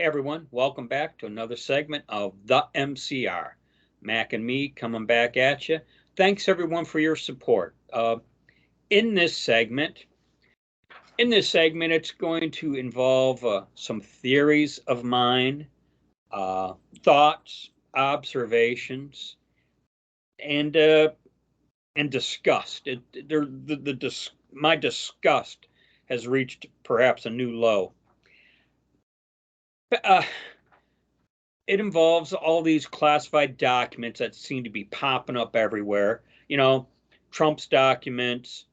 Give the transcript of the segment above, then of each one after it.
Hey everyone, welcome back to another segment of the MCR. Mac and me coming back at you. Thanks everyone for your support. In this segment, it's going to involve some theories of mine, thoughts, observations, and disgust. My disgust has reached perhaps a new low. It involves all these classified documents that seem to be popping up everywhere. Trump's documents,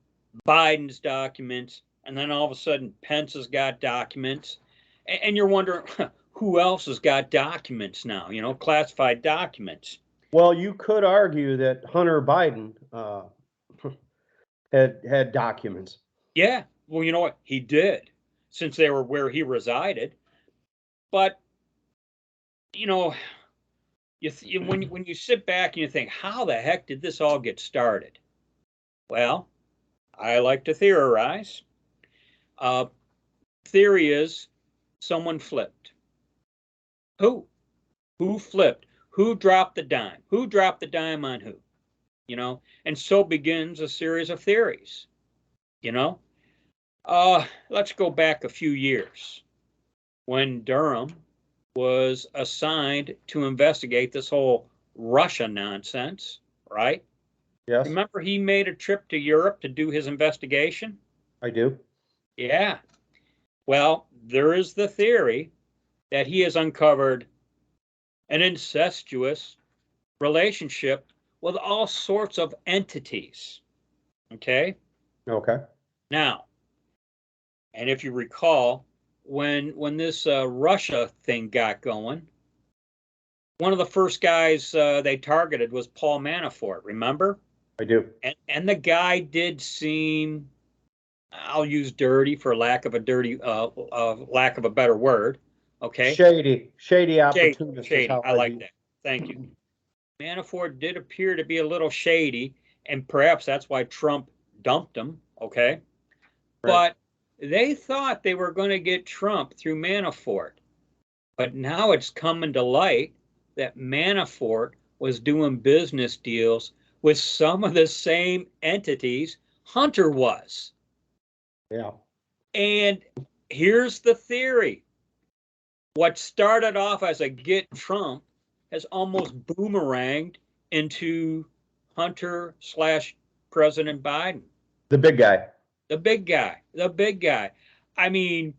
Biden's documents, and then all of a sudden Pence has got documents. And you're wondering who else has got documents now, classified documents. Well, you could argue that Hunter Biden had documents. Yeah, well, you know what? He did, since they were where he resided. But, when you sit back and you think, how the heck did this all get started? Well, I like to theorize. Theory is someone flipped. Who? Who flipped? Who dropped the dime? Who dropped the dime on who? And so begins a series of theories. Let's go back a few years when Durham was assigned to investigate this whole Russia nonsense, right? Yes. Remember he made a trip to Europe to do his investigation? I do. Yeah. Well, there is the theory that he has uncovered an incestuous relationship with all sorts of entities. Okay? Okay. Now, and if you recall, when this Russia thing got going, one of the first guys they targeted was Paul Manafort, remember? I do. And the guy did seem, I'll use dirty for lack of a better word. Okay. Shady opportunist. Shady. I like that. Thank you. Manafort did appear to be a little shady, and perhaps that's why Trump dumped him. Okay. Right. But they thought they were going to get Trump through Manafort. But now it's coming to light that Manafort was doing business deals with some of the same entities Hunter was. Yeah. And here's the theory. What started off as a get Trump has almost boomeranged into Hunter/President Biden. The big guy. The big guy. I mean,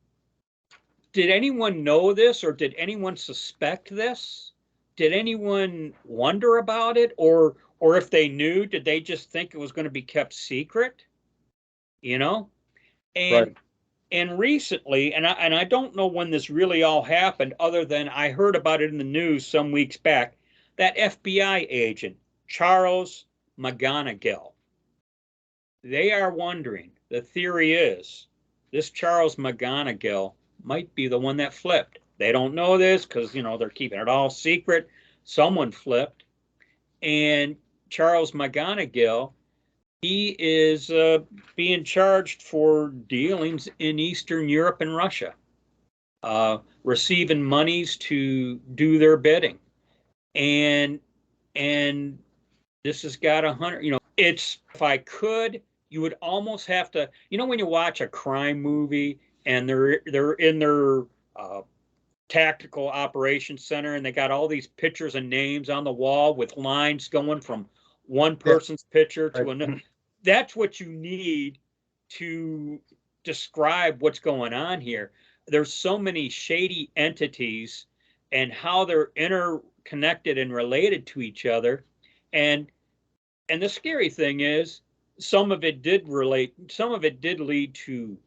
did anyone know this, or did anyone suspect this? Did anyone wonder about it? Or if they knew, did they just think it was going to be kept secret? And right. And recently, and I don't know when this really all happened, other than I heard about it in the news some weeks back, that FBI agent, Charles McGonigal. They are wondering, the theory is, this Charles McGonigal might be the one that flipped. They don't know this because, they're keeping it all secret. Someone flipped. And Charles McGonigal, he is being charged for dealings in Eastern Europe and Russia, receiving monies to do their bidding. And this has got 100, it's, if I could, you would almost have to, when you watch a crime movie and they're in their tactical operations center and they got all these pictures and names on the wall with lines going from one person's picture to another. That's what you need to describe what's going on here. There's so many shady entities and how they're interconnected and related to each other. And the scary thing is, some of it did lead to,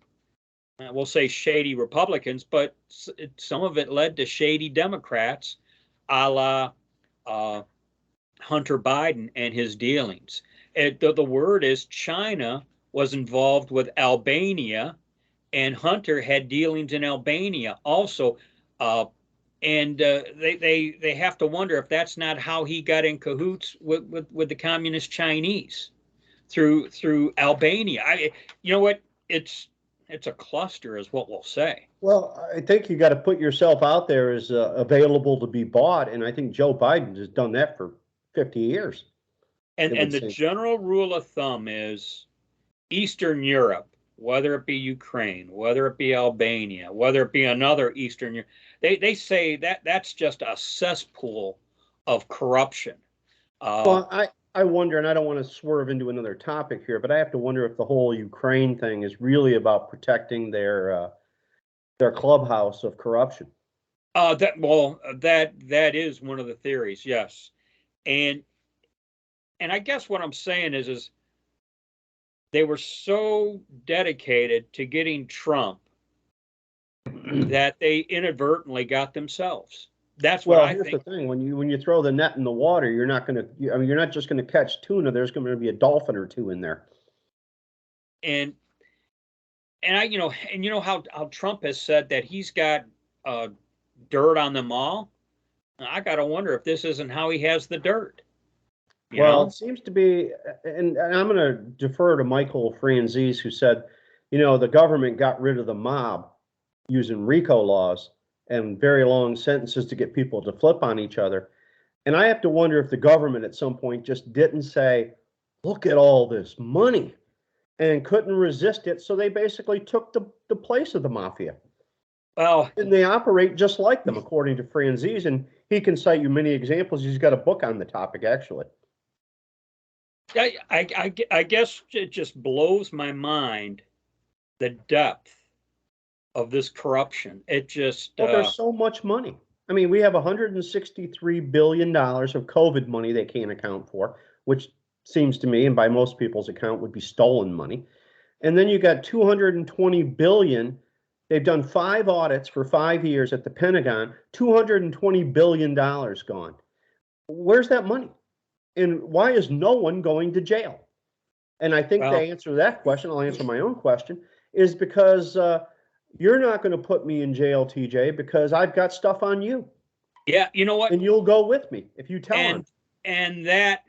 we'll say, shady Republicans, but some of it led to shady Democrats, a la Hunter Biden and his dealings. The word is China was involved with Albania, and Hunter had dealings in Albania also. And they have to wonder if that's not how he got in cahoots with the communist Chinese through Albania. You know what? It's it's a cluster, is what we'll say. Well, I think you got to put yourself out there as available to be bought, and I think Joe Biden has done that for 50 years. And the general rule of thumb is Eastern Europe, whether it be Ukraine, whether it be Albania, whether it be another Eastern Europe, they say that that's just a cesspool of corruption. Well, I wonder, and I don't want to swerve into another topic here, but I have to wonder if the whole Ukraine thing is really about protecting their clubhouse of corruption. That is one of the theories, yes. And I guess what I'm saying is they were so dedicated to getting Trump that they inadvertently got themselves. That's what I think. Here's the thing: when you throw the net in the water, you're not going to. I mean, you're not just going to catch tuna. There's going to be a dolphin or two in there. And how Trump has said that he's got dirt on them all. I got to wonder if this isn't how he has the dirt. It seems to be, and I'm going to defer to Michael Franzese, who said, the government got rid of the mob using RICO laws and very long sentences to get people to flip on each other. And I have to wonder if the government at some point just didn't say, look at all this money, and couldn't resist it. So they basically took the place of the mafia. Well, and they operate just like them, according to Franzese. And he can cite you many examples. He's got a book on the topic, actually. I guess it just blows my mind, the depth of this corruption. It just there's so much money. I mean, we have $163 billion of COVID money they can't account for, which seems to me, and by most people's account, would be stolen money. And then you got $220 billion. They've done 5 audits for 5 years at the Pentagon. $220 billion gone. Where's that money? And why is no one going to jail? And I think to answer that question, I'll answer my own question, is because you're not going to put me in jail, TJ, because I've got stuff on you. Yeah, you know what? And you'll go with me if you tell him. And that,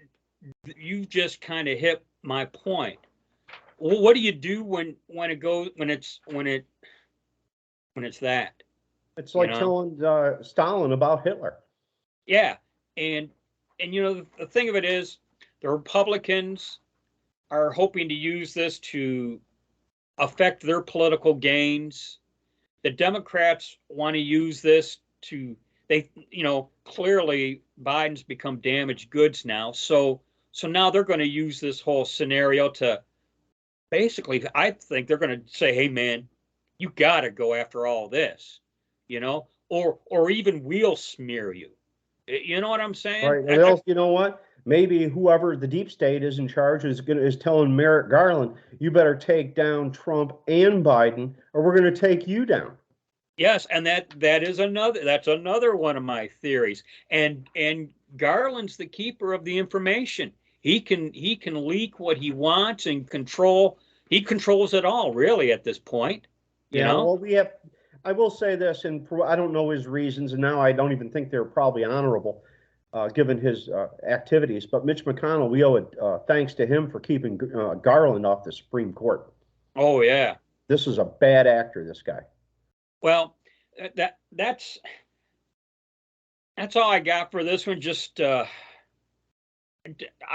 you just kind of hit my point. Well, what do you do when it's that? It's like telling Stalin about Hitler. Yeah, and the thing of it is, the Republicans are hoping to use this to affect their political gains. The Democrats want to use this to, clearly Biden's become damaged goods now. So now they're going to use this whole scenario to basically, I think they're going to say, hey man, you got to go after all this, or even we'll smear you. You know what I'm saying? Right. You know what? Maybe whoever the deep state is in charge is telling Merrick Garland, you better take down Trump and Biden, or we're going to take you down. Yes, and that's another one of my theories. And Garland's the keeper of the information. He can leak what he wants and control. He controls it all, really, at this point. Well, I will say this, and I don't know his reasons, and now I don't even think they're probably honorable, given his activities. But Mitch McConnell, we owe it thanks to him for keeping Garland off the Supreme Court. Oh yeah, this is a bad actor, this guy. Well, that's all I got for this one. Just I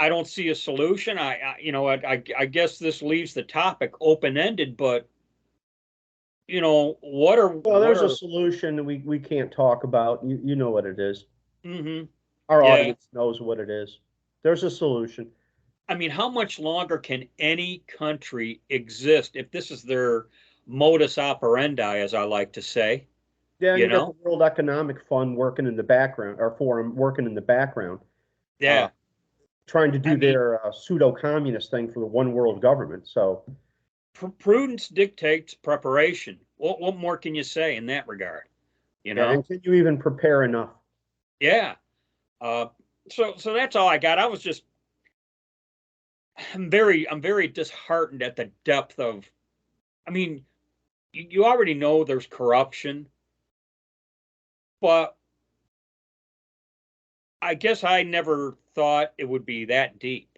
don't see a solution. I guess this leaves the topic open-ended, but there's a solution we can't talk about. You know what it is. Mm-hmm. Our audience knows what it is. There's a solution. I mean, how much longer can any country exist if this is their modus operandi, as I like to say? Yeah, you got the World Economic Fund working in the background, or Forum working in the background. Yeah. Trying to do their pseudo-communist thing for the one world government. So prudence dictates preparation. What more can you say in that regard? And can you even prepare enough? Yeah. So that's all I got. I'm very disheartened at the depth of, I mean, you already know there's corruption, but I guess I never thought it would be that deep,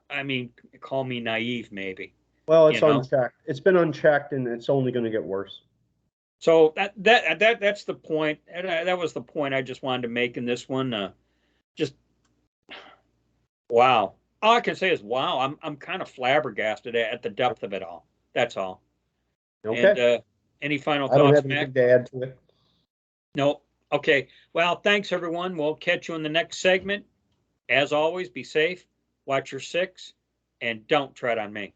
I mean, call me naive maybe. Well, you it's know? unchecked. It's been unchecked, and it's only going to get worse. So that's the point. And that was the point I just wanted to make in this one. Just wow. All I can say is wow. I'm kind of flabbergasted at the depth of it all. That's all. And Okay. any final I don't thoughts, have Mac? anything to add to it. No. Okay. Well, thanks everyone. We'll catch you in the next segment. As always, be safe, watch your six, and don't tread on me.